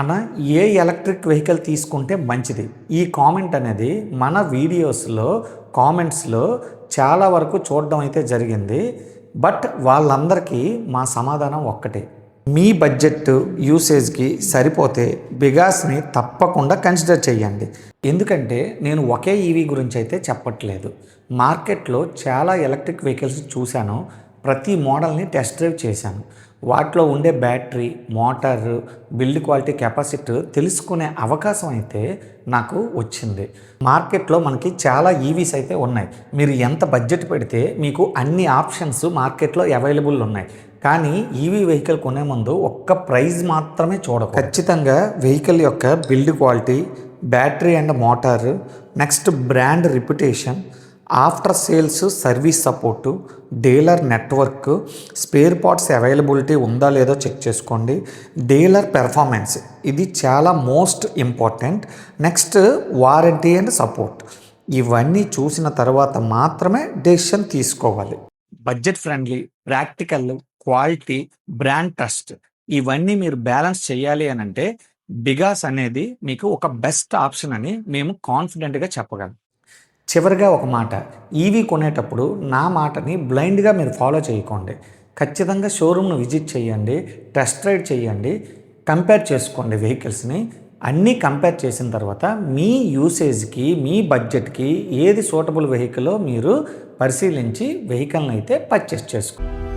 మన ఏ electric vehicle తీసుకుంటే మంచిది? ఈ కామెంట్ అనేది మన వీడియోస్లో కామెంట్స్లో చాలా వరకు చూడడం అయితే జరిగింది. బట్ వాళ్ళందరికీ మా సమాధానం ఒక్కటే, మీ బడ్జెట్ యూసేజ్కి సరిపోతే బిగాస్ని తప్పకుండా కన్సిడర్ చేయండి. ఎందుకంటే నేను ఒకే ఈవీ గురించి అయితే చెప్పట్లేదు. మార్కెట్లో చాలా ఎలక్ట్రిక్ వెహికల్స్ చూశాను. ప్రతి మోడల్ని టెస్ట్ డ్రైవ్ చేశాను. వాటిలో ఉండే battery, motor, build quality, capacity తెలుసుకునే అవకాశం అయితే నాకు వచ్చింది. మార్కెట్లో మనకి చాలా ఈవీస్ అయితే ఉన్నాయి. మీరు ఎంత బడ్జెట్ పెడితే మీకు అన్ని ఆప్షన్స్ మార్కెట్లో అవైలబుల్ ఉన్నాయి. కానీ ఈవీ వెహికల్ కొనే ముందు ఒక్క ప్రైస్ మాత్రమే చూడకు. ఖచ్చితంగా వెహికల్ యొక్క build quality, battery and motor, next brand reputation, after sales service support, dealer network, spare parts availability ఉందా లేదో చెక్ చేసుకోండి. డీలర్ పెర్ఫార్మెన్స్, ఇది చాలా most important. Next warranty and support. ఇవన్నీ చూసిన తర్వాత మాత్రమే డెసిషన్ తీసుకోవాలి. Budget friendly, practical, quality, brand trust, ఇవన్నీ మీరు బ్యాలెన్స్ చేయాలి అని అంటే బిగాస్ అనేది మీకు ఒక బెస్ట్ ఆప్షన్ అని మేము కాన్ఫిడెంట్గా చెప్పగలం. చివరిగా ఒక మాట, ఈవీ కొనేటప్పుడు నా మాటని బ్లైండ్గా మీరు ఫాలో చేయకండి. ఖచ్చితంగా షోరూమ్ను విజిట్ చేయండి, టెస్ట్ రైడ్ చేయండి, కంపేర్ చేసుకోండి వెహికల్స్ని. అన్నీ కంపేర్ చేసిన తర్వాత మీ యూసేజ్కి, మీ బడ్జెట్కి ఏది సూటబుల్ వెహికల్లో మీరు పరిశీలించి వెహికల్ని అయితే పర్చేస్ చేసుకోండి.